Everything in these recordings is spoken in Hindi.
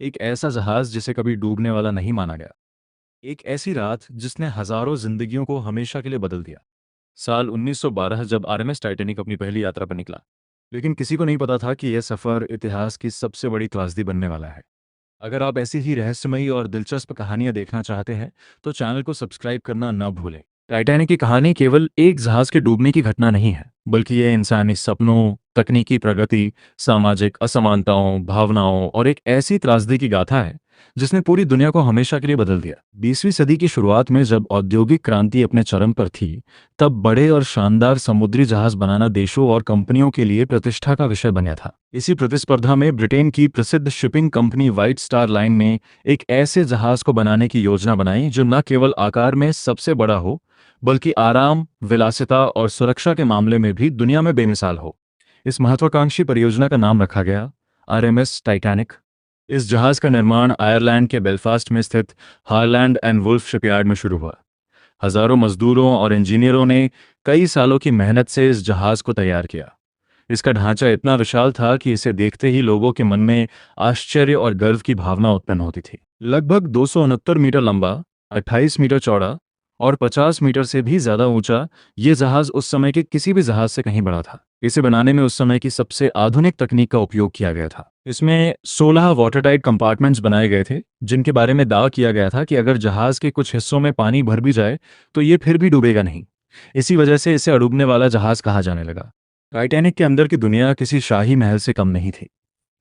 एक ऐसा जहाज जिसे कभी डूबने वाला नहीं माना गया। एक ऐसी रात जिसने हजारों जिंदगियों को हमेशा के लिए बदल दिया। साल 1912 जब आरएमएस टाइटैनिक अपनी पहली यात्रा पर निकला, लेकिन किसी को नहीं पता था कि यह सफर इतिहास की सबसे बड़ी त्रासदी बनने वाला है। अगर आप ऐसी ही रहस्यमयी और दिलचस्प कहानियां देखना चाहते हैं तो चैनल को सब्सक्राइब करना न भूलें। टाइटैनिक की कहानी केवल एक जहाज के डूबने की घटना नहीं है, बल्कि यह इंसानी सपनों, तकनीकी प्रगति, सामाजिक असमानताओं, भावनाओं और एक ऐसी त्रासदी की गाथा है जिसने पूरी दुनिया को हमेशा के लिए बदल दिया। 20वीं सदी की शुरुआत में जब औद्योगिक क्रांति अपने चरम पर थी, तब बड़े और शानदार समुद्री जहाज बनाना देशों और कंपनियों के लिए प्रतिष्ठा का विषय बना था। इसी प्रतिस्पर्धा में ब्रिटेन की प्रसिद्ध shipping company white star line ने एक ऐसे जहाज को बनाने की योजना बनाई जो न केवल आकार में सबसे बड़ा हो, बल्कि आराम, विलासिता और सुरक्षा के मामले में भी दुनिया में बेमिसाल हो। इस महत्वाकांक्षी परियोजना का नाम रखा गया आरएमएस टाइटैनिक। इस जहाज का निर्माण आयरलैंड के बेलफास्ट में स्थित हारलैंड एंड वुल्फ शिपयार्ड में शुरू हुआ। हजारों मजदूरों और इंजीनियरों ने कई सालों की मेहनत से इस जहाज को तैयार किया। इसका ढांचा इतना विशाल था कि इसे देखते ही लोगों के मन में आश्चर्य और गर्व की भावना उत्पन्न होती थी। लगभग 269 मीटर लंबा, 28 मीटर चौड़ा और 50 मीटर से भी ज्यादा ऊंचा, ये जहाज उस समय के किसी भी जहाज से कहीं बड़ा था। इसे बनाने में उस समय की सबसे आधुनिक तकनीक का उपयोग किया गया था। इसमें 16 वाटरटाइट कंपार्टमेंट्स बनाए गए थे, जिनके बारे में दावा किया गया था कि अगर जहाज के कुछ हिस्सों में पानी भर भी जाए तो ये फिर भी डूबेगा नहीं। इसी वजह से इसे अडूबने वाला जहाज कहा जाने लगा। टाइटैनिक के अंदर की दुनिया किसी शाही महल से कम नहीं थी।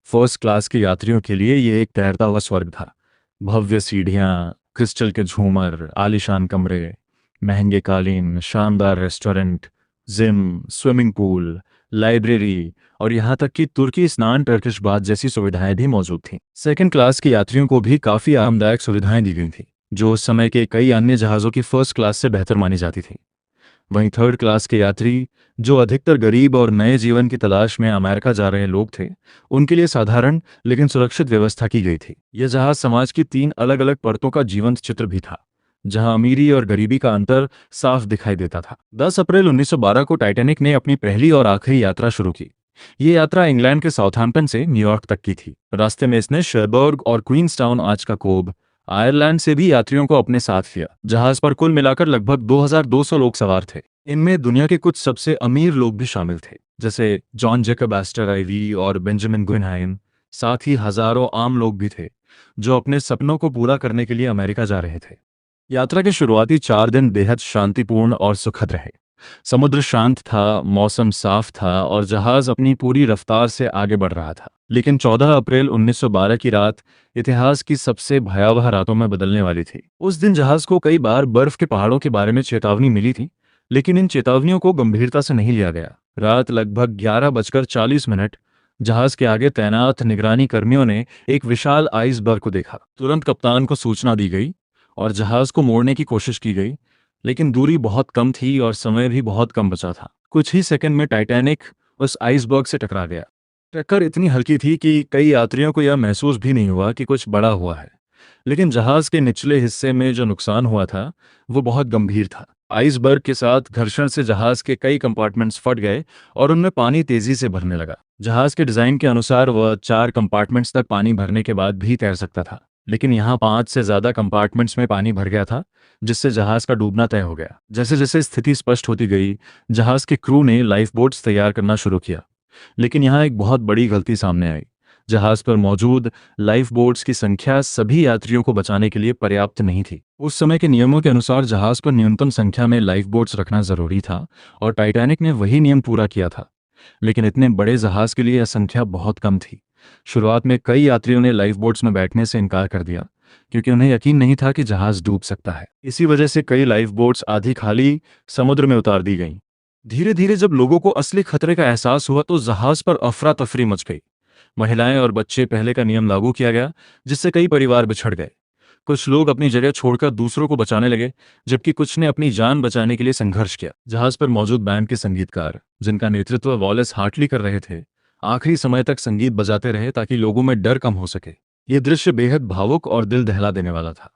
फर्स्ट क्लास के यात्रियों के लिए ये एक तैरता हुआ स्वर्ग था। भव्य सीढ़ियाँ, क्रिस्टल के झूमर, आलीशान कमरे, महंगे कालीन, शानदार restaurant, gym, swimming pool, library और यहाँ तक कि तुर्की स्नान, टर्किश बाथ जैसी सुविधाएं भी मौजूद थीं। सेकंड क्लास के यात्रियों को भी काफ़ी आरामदायक सुविधाएं दी गई थी, जो उस समय के कई अन्य जहाज़ों की फर्स्ट क्लास से बेहतर मानी जाती थी। वहीं थर्ड क्लास के यात्री, जो अधिकतर गरीब और नए जीवन की तलाश में अमेरिका जा रहे लोग थे, उनके लिए साधारण लेकिन सुरक्षित व्यवस्था की गई थी। यह जहाज समाज की 3 अलग अलग परतों का जीवंत चित्र भी था, जहां अमीरी और गरीबी का अंतर साफ दिखाई देता था। 10 अप्रैल 1912 को टाइटैनिक ने अपनी पहली और आखिरी यात्रा शुरू की। ये यात्रा इंग्लैंड के साउथहैम्पटन से न्यूयॉर्क तक की थी। रास्ते में इसने शेरबर्ग और क्वींसटाउन, आज का कोब, आयरलैंड से भी यात्रियों को अपने साथ लिया। जहाज पर कुल मिलाकर लगभग 2200 लोग सवार थे। इनमें दुनिया के कुछ सबसे अमीर लोग भी शामिल थे, जैसे जॉन जेकब एस्टर आइवी और बेंजामिन गुगनहाइम। साथ ही हजारों आम लोग भी थे जो अपने सपनों को पूरा करने के लिए अमेरिका जा रहे थे। यात्रा के शुरुआती 4 दिन बेहद शांतिपूर्ण और सुखद रहे। समुद्र शांत था, मौसम साफ था और जहाज अपनी पूरी रफ्तार से आगे बढ़ रहा था। लेकिन 14 अप्रैल 1912 की रात इतिहास की सबसे भयावह रातों में बदलने वाली थी। उस दिन जहाज को कई बार बर्फ के पहाड़ों के बारे में चेतावनी मिली थी, लेकिन इन चेतावनियों को गंभीरता से नहीं लिया गया। रात लगभग 11:40 जहाज के आगे तैनात निगरानी कर्मियों ने एक विशाल आइसबर्ग को देखा। तुरंत कप्तान को सूचना दी गई और जहाज को मोड़ने की कोशिश की गई, लेकिन दूरी बहुत कम थी और समय भी बहुत कम बचा था। कुछ ही सेकंड में टाइटैनिक उस आइसबर्ग से टकरा गया। टक्कर इतनी हल्की थी कि कई यात्रियों को यह महसूस भी नहीं हुआ कि कुछ बड़ा हुआ है, लेकिन जहाज के निचले हिस्से में जो नुकसान हुआ था वो बहुत गंभीर था। आइसबर्ग के साथ घर्षण से जहाज के कई कंपार्टमेंट्स फट गए और उनमें पानी तेजी से भरने लगा। जहाज के डिजाइन के अनुसार वह 4 कंपार्टमेंट्स तक पानी भरने के बाद भी तैर सकता था, लेकिन यहाँ 5 से ज्यादा कंपार्टमेंट्स में पानी भर गया था, जिससे जहाज का डूबना तय हो गया। जैसे जैसे स्थिति स्पष्ट होती गई, जहाज के क्रू ने लाइफ बोट्स तैयार करना शुरू किया, लेकिन यहाँ एक बहुत बड़ी गलती सामने आई। जहाज पर मौजूद लाइफ बोट्स की संख्या सभी यात्रियों को बचाने के लिए पर्याप्त नहीं थी। उस समय के नियमों के अनुसार जहाज पर न्यूनतम संख्या में लाइफ बोट्स रखना जरूरी था और टाइटैनिक ने वही नियम पूरा किया था, लेकिन इतने बड़े जहाज के लिए यह संख्या बहुत कम थी। शुरुआत में कई यात्रियों ने लाइफ बोट्स में बैठने से इनकार कर दिया, क्योंकि उन्हें यकीन नहीं था कि जहाज डूब सकता है। इसी वजह से कई लाइफ बोट्स आधी खाली समुद्र में उतार दी गईं। धीरे धीरे जब लोगों को असली खतरे का एहसास हुआ तो जहाज पर अफरा तफरी मच गई। महिलाएं और बच्चे पहले का नियम लागू किया गया, जिससे कई परिवार बिछड़ गए। कुछ लोग अपनी जगह छोड़कर दूसरों को बचाने लगे, जबकि कुछ ने अपनी जान बचाने के लिए संघर्ष किया। जहाज पर मौजूद बैंड के संगीतकार, जिनका नेतृत्व वॉलेस हार्टली कर रहे थे, आखिरी समय तक संगीत बजाते रहे ताकि लोगों में डर कम हो सके। ये दृश्य बेहद भावुक और दिल दहला देने वाला था।